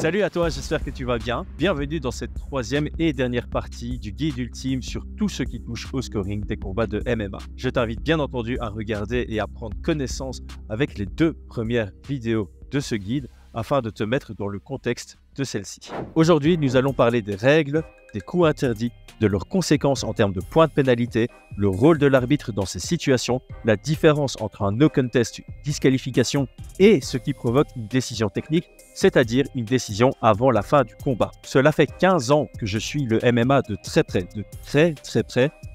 Salut à toi, j'espère que tu vas bien. Bienvenue dans cette troisième et dernière partie du guide ultime sur tout ce qui touche au scoring des combats de MMA. Je t'invite bien entendu à regarder et à prendre connaissance avec les deux premières vidéos de ce guide afin de te mettre dans le contexte de celle-ci. Aujourd'hui, nous allons parler des règles, des coups interdits, de leurs conséquences en termes de points de pénalité, le rôle de l'arbitre dans ces situations, la différence entre un no contest, une disqualification et ce qui provoque une décision technique, c'est-à-dire une décision avant la fin du combat. Cela fait 15 ans que je suis le MMA de très près,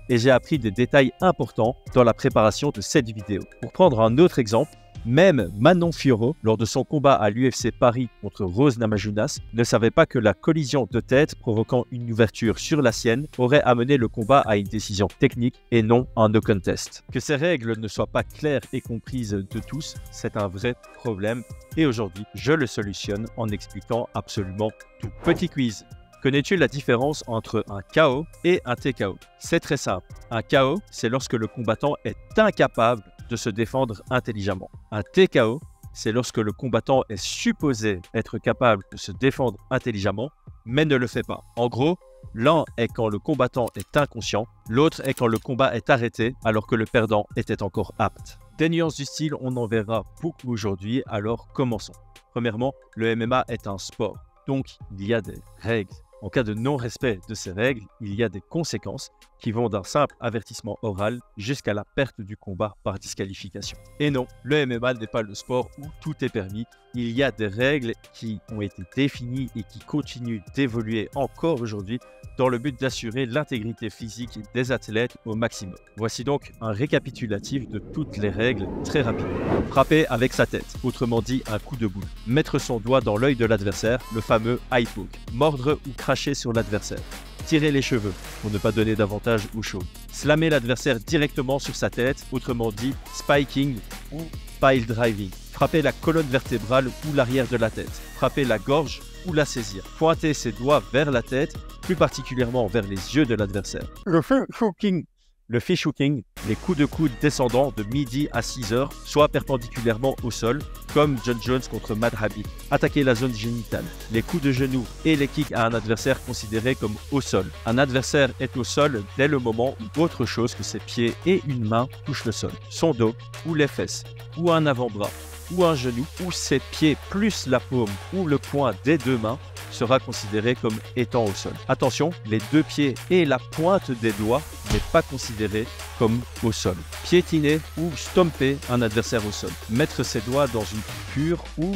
et j'ai appris des détails importants dans la préparation de cette vidéo. Pour prendre un autre exemple, même Manon Fiorot, lors de son combat à l'UFC Paris contre Rose Namajunas, ne savait pas que la collision de tête provoquant une ouverture sur la sienne aurait amené le combat à une décision technique et non un no contest. Que ces règles ne soient pas claires et comprises de tous, c'est un vrai problème et aujourd'hui, je le solutionne en expliquant absolument tout. Petit quiz. Connais-tu la différence entre un KO et un TKO? C'est très simple. Un KO, c'est lorsque le combattant est incapable de se défendre intelligemment. Un TKO, c'est lorsque le combattant est supposé être capable de se défendre intelligemment, mais ne le fait pas. En gros, l'un est quand le combattant est inconscient, l'autre est quand le combat est arrêté alors que le perdant était encore apte. Des nuances du style, on en verra beaucoup aujourd'hui, alors commençons. Premièrement, le MMA est un sport, donc il y a des règles. En cas de non-respect de ces règles, il y a des conséquences qui vont d'un simple avertissement oral jusqu'à la perte du combat par disqualification. Et non, le MMA n'est pas le sport où tout est permis. Il y a des règles qui ont été définies et qui continuent d'évoluer encore aujourd'hui dans le but d'assurer l'intégrité physique des athlètes au maximum. Voici donc un récapitulatif de toutes les règles très rapidement. Frapper avec sa tête, autrement dit un coup de boule. Mettre son doigt dans l'œil de l'adversaire, le fameux eye poke. Mordre ou cracher sur l'adversaire. Tirer les cheveux pour ne pas donner d'avantage au show. Slammer l'adversaire directement sur sa tête, autrement dit spiking ou pile driving. Frapper la colonne vertébrale ou l'arrière de la tête. Frapper la gorge ou la saisir. Pointer ses doigts vers la tête, plus particulièrement vers les yeux de l'adversaire. Le fish hooking, les coups de coude descendants de midi à 6 heures, soit perpendiculairement au sol, comme John Jones contre Matt Habib. Attaquer la zone génitale. Les coups de genoux et les kicks à un adversaire considéré comme au sol. Un adversaire est au sol dès le moment où autre chose que ses pieds et une main touchent le sol. Son dos, ou les fesses, ou un avant-bras, ou un genou, ou ses pieds plus la paume ou le poing des deux mains sera considéré comme étant au sol. Attention, les deux pieds et la pointe des doigts n'est pas considéré comme au sol. Piétiner ou stomper un adversaire au sol. Mettre ses doigts dans une coupure ou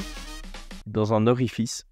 dans un orifice.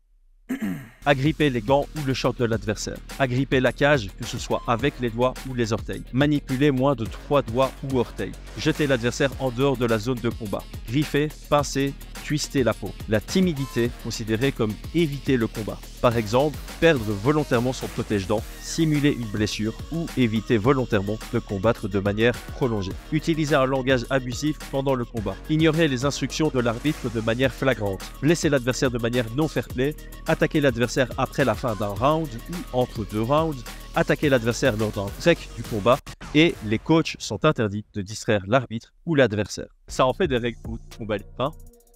Agripper les gants ou le short de l'adversaire. Agripper la cage, que ce soit avec les doigts ou les orteils. Manipuler moins de 3 doigts ou orteils. Jeter l'adversaire en dehors de la zone de combat. Griffer, pincer, twister la peau. La timidité, considérée comme éviter le combat. Par exemple, perdre volontairement son protège-dents, simuler une blessure ou éviter volontairement de combattre de manière prolongée. Utiliser un langage abusif pendant le combat. Ignorer les instructions de l'arbitre de manière flagrante. Blesser l'adversaire de manière non fair-play. Attaquer l'adversaire après la fin d'un round ou entre deux rounds. Attaquer l'adversaire lors d'un break du combat. Et les coachs sont interdits de distraire l'arbitre ou l'adversaire. Ça en fait des règles pour combat libre, hein?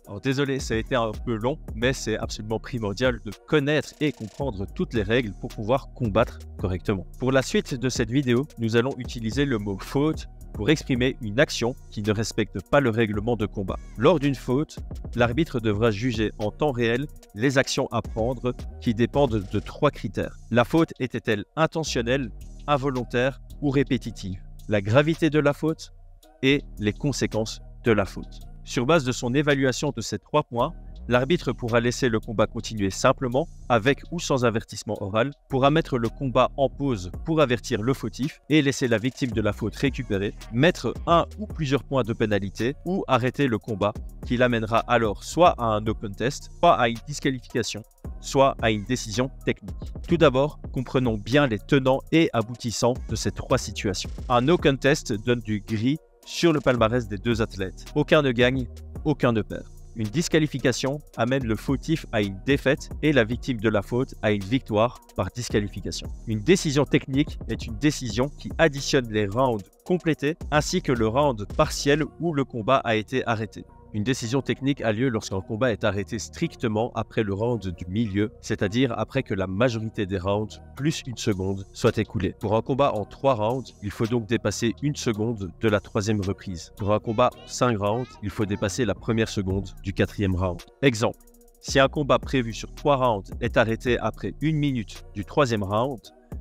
Alors désolé, ça a été un peu long, mais c'est absolument primordial de connaître et comprendre toutes les règles pour pouvoir combattre correctement. Pour la suite de cette vidéo, nous allons utiliser le mot faute pour exprimer une action qui ne respecte pas le règlement de combat. Lors d'une faute, l'arbitre devra juger en temps réel les actions à prendre qui dépendent de 3 critères. La faute était-elle intentionnelle, involontaire ou répétitive? La gravité de la faute et les conséquences de la faute. Sur base de son évaluation de ces 3 points, l'arbitre pourra laisser le combat continuer simplement, avec ou sans avertissement oral, pourra mettre le combat en pause pour avertir le fautif et laisser la victime de la faute récupérer, mettre un ou plusieurs points de pénalité ou arrêter le combat, qui l'amènera alors soit à un no contest, soit à une disqualification, soit à une décision technique. Tout d'abord, comprenons bien les tenants et aboutissants de ces 3 situations. Un no contest donne du gris sur le palmarès des 2 athlètes. Aucun ne gagne, aucun ne perd. Une disqualification amène le fautif à une défaite et la victime de la faute à une victoire par disqualification. Une décision technique est une décision qui additionne les rounds complétés ainsi que le round partiel où le combat a été arrêté. Une décision technique a lieu lorsqu'un combat est arrêté strictement après le round du milieu, c'est-à-dire après que la majorité des rounds, plus une seconde, soit écoulée. Pour un combat en 3 rounds, il faut donc dépasser une seconde de la 3e reprise. Pour un combat en 5 rounds, il faut dépasser la première seconde du 4e round. Exemple, si un combat prévu sur 3 rounds est arrêté après 1 minute du 3e round,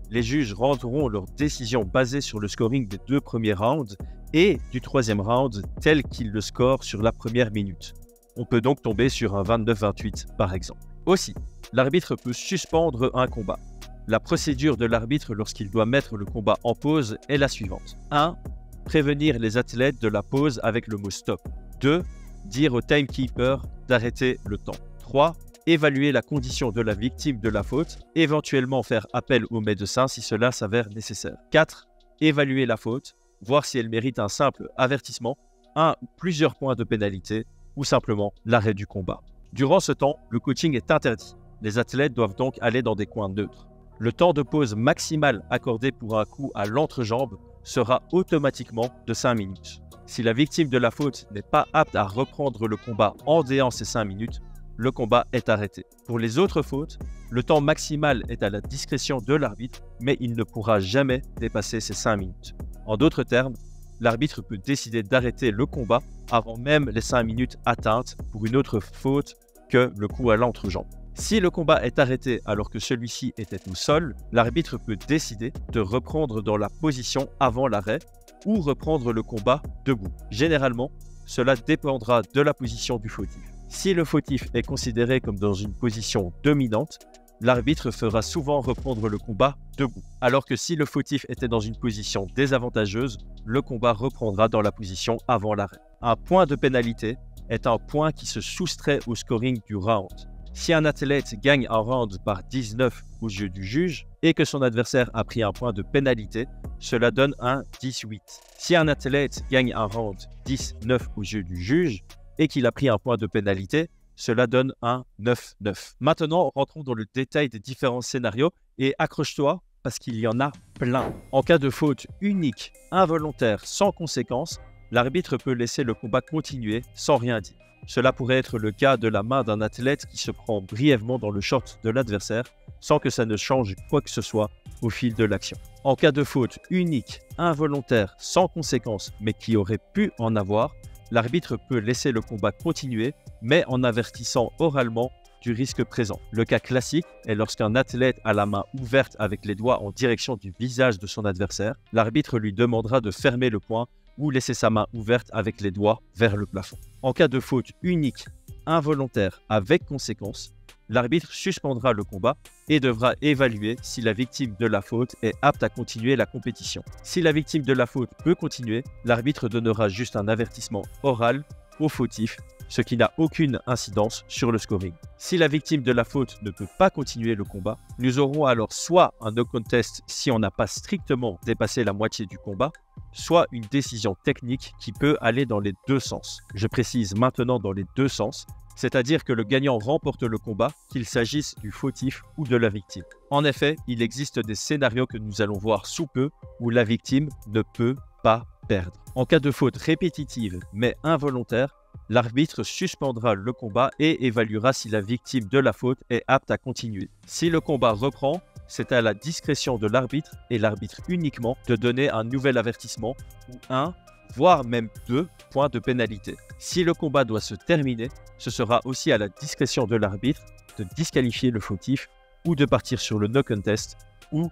les juges rendront leur décision basée sur le scoring des 2 premiers rounds et du 3e round tel qu'il le score sur la première minute. On peut donc tomber sur un 29-28 par exemple. Aussi, l'arbitre peut suspendre un combat. La procédure de l'arbitre lorsqu'il doit mettre le combat en pause est la suivante. 1. Prévenir les athlètes de la pause avec le mot stop. 2. Dire au timekeeper d'arrêter le temps. 3. Évaluer la condition de la victime de la faute, éventuellement faire appel au médecin si cela s'avère nécessaire. 4. Évaluer la faute, voir si elle mérite un simple avertissement, un ou plusieurs points de pénalité ou simplement l'arrêt du combat. Durant ce temps, le coaching est interdit. Les athlètes doivent donc aller dans des coins neutres. Le temps de pause maximal accordé pour un coup à l'entrejambe sera automatiquement de 5 minutes. Si la victime de la faute n'est pas apte à reprendre le combat en déant ces 5 minutes, le combat est arrêté. Pour les autres fautes, le temps maximal est à la discrétion de l'arbitre, mais il ne pourra jamais dépasser ces 5 minutes. En d'autres termes, l'arbitre peut décider d'arrêter le combat avant même les 5 minutes atteintes pour une autre faute que le coup à l'entrejambe. Si le combat est arrêté alors que celui-ci était au sol, l'arbitre peut décider de reprendre dans la position avant l'arrêt ou reprendre le combat debout. Généralement, cela dépendra de la position du fautif. Si le fautif est considéré comme dans une position dominante, l'arbitre fera souvent reprendre le combat debout. Alors que si le fautif était dans une position désavantageuse, le combat reprendra dans la position avant l'arrêt. Un point de pénalité est un point qui se soustrait au scoring du round. Si un athlète gagne un round par 19 aux yeux du juge et que son adversaire a pris un point de pénalité, cela donne un 18. Si un athlète gagne un round 19 aux yeux du juge et qu'il a pris un point de pénalité, cela donne un 9-9. Maintenant, rentrons dans le détail des différents scénarios et accroche-toi parce qu'il y en a plein. En cas de faute unique, involontaire, sans conséquence, l'arbitre peut laisser le combat continuer sans rien dire. Cela pourrait être le cas de la main d'un athlète qui se prend brièvement dans le short de l'adversaire sans que ça ne change quoi que ce soit au fil de l'action. En cas de faute unique, involontaire, sans conséquence, mais qui aurait pu en avoir, l'arbitre peut laisser le combat continuer, mais en avertissant oralement du risque présent. Le cas classique est lorsqu'un athlète a la main ouverte avec les doigts en direction du visage de son adversaire, l'arbitre lui demandera de fermer le poing ou laisser sa main ouverte avec les doigts vers le plafond. En cas de faute unique, involontaire, avec conséquence, l'arbitre suspendra le combat et devra évaluer si la victime de la faute est apte à continuer la compétition. Si la victime de la faute peut continuer, l'arbitre donnera juste un avertissement oral au fautif, ce qui n'a aucune incidence sur le scoring. Si la victime de la faute ne peut pas continuer le combat, nous aurons alors soit un no contest si on n'a pas strictement dépassé la moitié du combat, soit une décision technique qui peut aller dans les deux sens. Je précise maintenant dans les deux sens, c'est-à-dire que le gagnant remporte le combat, qu'il s'agisse du fautif ou de la victime. En effet, il existe des scénarios que nous allons voir sous peu où la victime ne peut pas perdre. En cas de faute répétitive mais involontaire, l'arbitre suspendra le combat et évaluera si la victime de la faute est apte à continuer. Si le combat reprend, c'est à la discrétion de l'arbitre et l'arbitre uniquement de donner un nouvel avertissement ou un, voire même 2 points de pénalité. Si le combat doit se terminer, ce sera aussi à la discrétion de l'arbitre de disqualifier le fautif ou de partir sur le no contest ou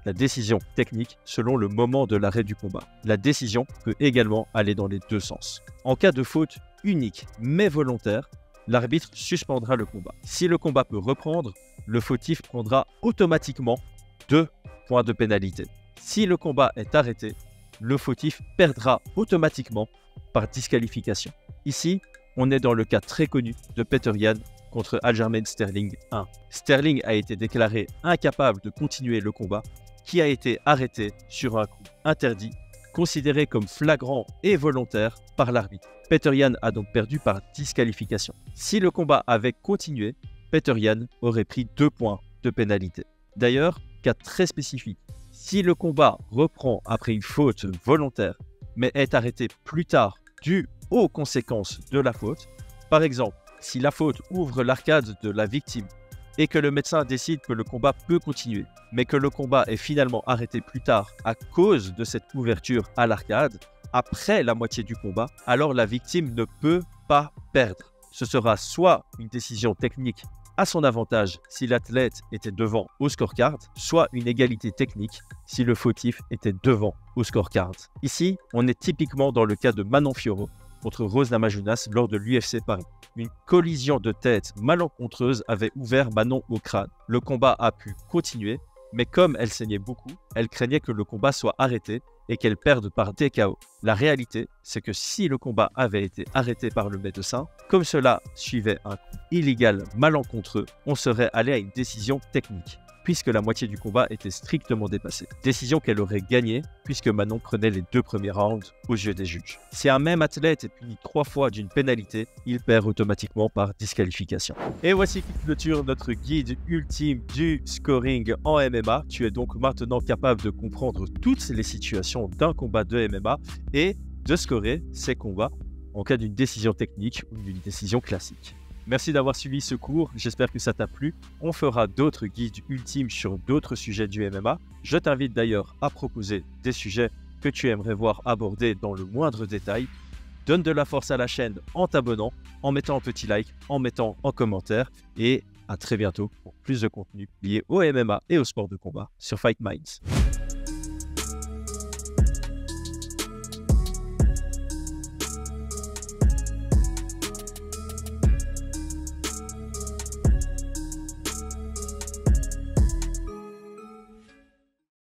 la décision technique selon le moment de l'arrêt du combat. La décision peut également aller dans les deux sens. En cas de faute unique mais volontaire, l'arbitre suspendra le combat. Si le combat peut reprendre, le fautif prendra automatiquement 2 points de pénalité. Si le combat est arrêté, le fautif perdra automatiquement par disqualification. Ici, on est dans le cas très connu de Petr Yan contre Aljamain Sterling 1. Sterling a été déclaré incapable de continuer le combat, qui a été arrêté sur un coup interdit, considéré comme flagrant et volontaire par l'arbitre. Petr Yan a donc perdu par disqualification. Si le combat avait continué, Petr Yan aurait pris 2 points de pénalité. D'ailleurs, cas très spécifique, si le combat reprend après une faute volontaire, mais est arrêté plus tard dû aux conséquences de la faute. Par exemple, si la faute ouvre l'arcade de la victime et que le médecin décide que le combat peut continuer, mais que le combat est finalement arrêté plus tard à cause de cette ouverture à l'arcade, après la moitié du combat, alors la victime ne peut pas perdre. Ce sera soit une décision technique à son avantage si l'athlète était devant au scorecard, soit une égalité technique si le fautif était devant au scorecard. Ici, on est typiquement dans le cas de Manon Fiorot contre Rose Namajunas lors de l'UFC Paris. Une collision de tête malencontreuse avait ouvert Manon au crâne. Le combat a pu continuer, mais comme elle saignait beaucoup, elle craignait que le combat soit arrêté et qu'elle perde par TKO. La réalité, c'est que si le combat avait été arrêté par le médecin, comme cela suivait un coup illégal malencontreux, on serait allé à une décision technique, puisque la moitié du combat était strictement dépassée. Décision qu'elle aurait gagnée, puisque Manon prenait les 2 premiers rounds aux yeux des juges. Si un même athlète est puni 3 fois d'une pénalité, il perd automatiquement par disqualification. Et voici qui clôture notre guide ultime du scoring en MMA. Tu es donc maintenant capable de comprendre toutes les situations d'un combat de MMA et de scorer ces combats en cas d'une décision technique ou d'une décision classique. Merci d'avoir suivi ce cours, j'espère que ça t'a plu. On fera d'autres guides ultimes sur d'autres sujets du MMA. Je t'invite d'ailleurs à proposer des sujets que tu aimerais voir abordés dans le moindre détail. Donne de la force à la chaîne en t'abonnant, en mettant un petit like, en mettant en commentaire. Et à très bientôt pour plus de contenu lié au MMA et au sport de combat sur Fight Minds.